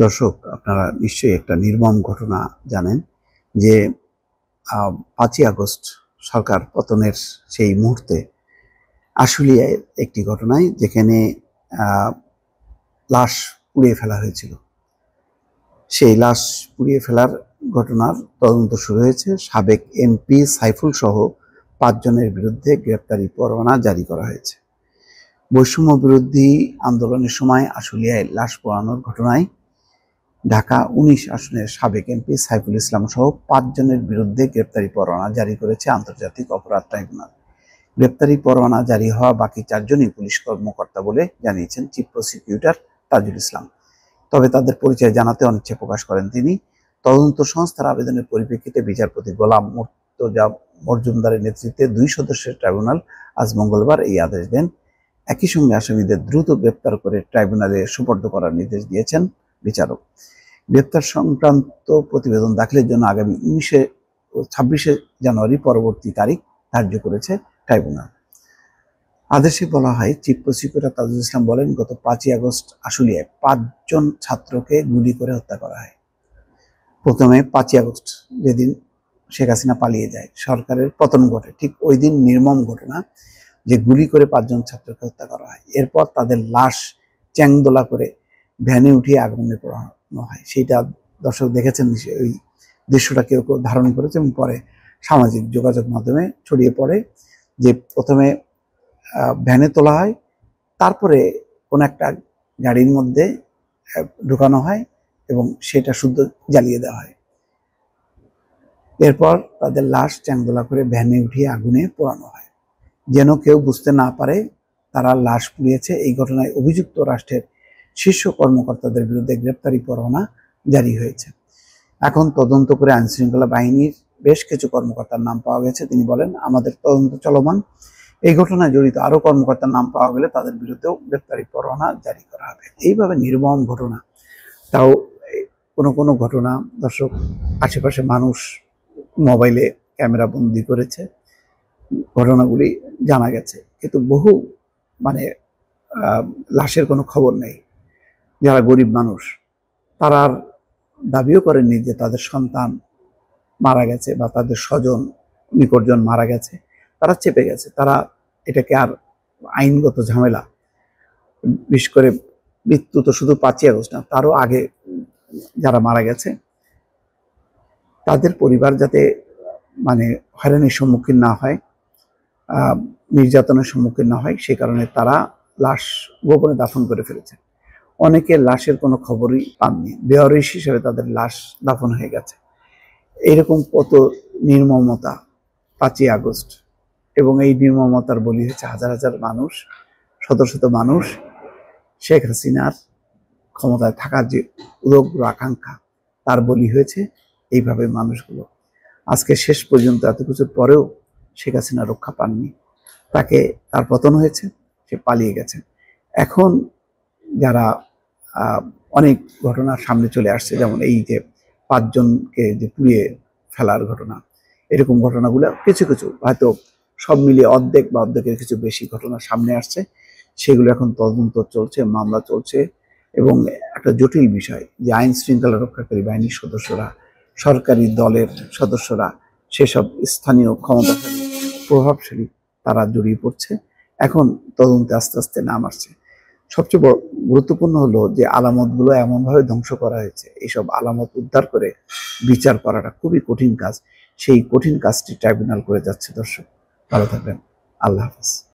দর্শক, আপনারা নিশ্চয়ই একটা নির্মম ঘটনা জানেন যে ৫ই আগস্ট সরকার পতনের সেই মুহূর্তে আশুলিয়ায় একটি ঘটনায় যেখানে লাশ পুড়িয়ে ফেলা হয়েছিল। সেই লাশ পুড়িয়ে ফেলার ঘটনার তদন্ত শুরু হয়েছে। সাবেক এমপি সাইফুল সহ ৫ জনের বিরুদ্ধে গ্রেপ্তারি পরোয়ানা জারি করা হয়েছে। বৈষম্য বিরোধী আন্দোলনের সময় আশুলিয়ায় লাশ পোড়ানোর ঘটনায় ঢাকা ১৯ আসনের সাবেক এমপি সাইফুল ইসলাম সহ ৫ জনের বিরুদ্ধে গ্রেপ্তারি পরোয়ানা জারি করেছে আন্তর্জাতিক অপরাধ ট্রাইব্যুনাল। গ্রেপ্তারি পরোয়ানা জারি হওয়া বাকি ৪ জনই পুলিশ কর্মকর্তা বলে জানিয়েছেন চিফ প্রসিকিউটর তাজুল ইসলাম। তবে তাদের পরিচয় জানাতে অনিচ্ছা প্রকাশ করেন তিনি। তদন্ত সংস্থার আবেদনের পরিপ্রেক্ষিতে বিচারপতি গোলাম মুর্তজা মজুমদারের নেতৃত্বে ২ সদস্যের ট্রাইব্যুনাল আজ মঙ্গলবার এই আদেশ দেন। একই সঙ্গে আসামিদের দ্রুত গ্রেপ্তার করে ট্রাইব্যুনালে সোপর্দ করার নির্দেশ দিয়েছেন বিচারক। গ্রেপ্তার সংক্রান্ত প্রতিবেদন দাখিলের জন্য আগামী 26 জানুয়ারি পরবর্তী তারিখ ধার্য করেছে ট্রাইব্যুনাল। আদেশে বলা হয়, চিফ প্রসিকিউটর তাজুল ইসলাম বলেন, গত ৫ই আগস্ট আশুলিয়ায় ৫ জন ছাত্রকে গুলি করে হত্যা করা হয়। প্রথমে ৫ই আগস্ট, যেদিন শেখ হাসিনা পালিয়ে যায়, সরকারের পতন ঘটে, ঠিক ওই দিন নির্মম ঘটনা যে গুলি করে ৫ জন ছাত্রকে হত্যা করা হয়। এরপর তাদের লাশ চ্যাংদোলা করে ভ্যানে উঠিয়ে আগুনে পোড়ানো হয়। সেইটা দর্শক দেখেছেন, ওই দৃশ্যটা কেউ কেউ ধারণ করেছে এবং পরে সামাজিক যোগাযোগ মাধ্যমে ছড়িয়ে পড়ে যে প্রথমে ভ্যানে তোলা হয়, তারপরে কোন একটা গাড়ির মধ্যে ঢুকানো হয় এবং সেটা শুদ্ধ জ্বালিয়ে দেওয়া হয়। এরপর তাদের লাশ চ্যাংদোলা করে ভ্যানে উঠিয়ে আগুনে পোড়ানো হয়, যেন কেউ বুঝতে না পারে তারা লাশ পুড়িয়েছে। এই ঘটনায় অভিযুক্ত রাষ্ট্রের শীর্ষ কর্মকর্তাদের বিরুদ্ধে গ্রেপ্তারি পরোয়ানা জারি হয়েছে। এখন তদন্ত করে আইনশৃঙ্খলা বাহিনীর বেশ কিছু কর্মকর্তার নাম পাওয়া গেছে। তিনি বলেন, আমাদের তদন্ত চলমান। এই ঘটনায় জড়িত আরো কর্মকর্তার নাম পাওয়া গেলে তাদের বিরুদ্ধেও গ্রেপ্তারি পরোয়ানা জারি করা হবে। এইভাবে নির্মম ঘটনা। তাও কোনো কোনো ঘটনা দর্শক আশেপাশে মানুষ মোবাইলে ক্যামেরা বন্দি করেছে, ঘটনাগুলি জানা গেছে, কিন্তু বহু লাশের কোনো খবর নেই। যারা গরিব মানুষ, তারা দাবিও করেননি যে তাদের সন্তান মারা গেছে বা তাদের স্বজন নিকটজন মারা গেছে। তারা চেপে গেছে, তারা এটাকে আর আইনগত ঝামেলা, বিশেষ করে মৃত্যু তো শুধু ৫ই আগস্ট না, তারও আগে যারা মারা গেছে তাদের পরিবার যাতে হয়রানির সম্মুখীন না হয়, নির্যাতনের সম্মুখীন না হয়, সে কারণে তারা লাশ গোপনে দাফন করে ফেলেছে। অনেকে লাশের কোনো খবরই পাননি, বেওয়ারিশ হিসেবে তাদের লাশ দাফন হয়ে গেছে। এরকম কত নির্মমতা ৫ই আগস্ট, এবং এই নির্মমতার বলি হয়েছে হাজার হাজার মানুষ, শত শত মানুষ। শেখ হাসিনার ক্ষমতায় থাকার যে উদগ্র আকাঙ্ক্ষা, তার বলি হয়েছে এইভাবে মানুষগুলো। আজকে শেষ পর্যন্ত এত কিছুর পরেও শেখ হাসিনা রক্ষা পাননি, তার পতন হয়েছে, সে পালিয়ে গেছে। এখন যারা অনেক ঘটনার সামনে চলে আসছে, যেমন এই যে ৫ জনকে যে পুড়িয়ে ফেলার ঘটনা, এরকম ঘটনাগুলো কিছু কিছু হয়তো সব মিলিয়ে অর্ধেক বা অর্ধেকের কিছু বেশি ঘটনা সামনে আসছে। সেগুলো এখন তদন্ত চলছে, মামলা চলছে, এবং একটা জটিল বিষয় যে আইন শৃঙ্খলা রক্ষাকারী বাহিনীর সদস্যরা, সরকারি দলের সদস্যরা, সেসব স্থানীয় ক্ষমতাশালী প্রভাবশালী, তারা জড়িয়ে পড়ছে। এখন তদন্তে আস্তে আস্তে নাম আসছে। সবচেয়ে বড় গুরুত্বপূর্ণ হলো যে আলামতগুলো এমনভাবে ধ্বংস করা হয়েছে, এইসব আলামত উদ্ধার করে বিচার করাটা খুবই কঠিন কাজ। সেই কঠিন কাজটি ট্রাইব্যুনাল করে যাচ্ছে। দর্শক, ভালো থাকবেন। আল্লাহ হাফেজ।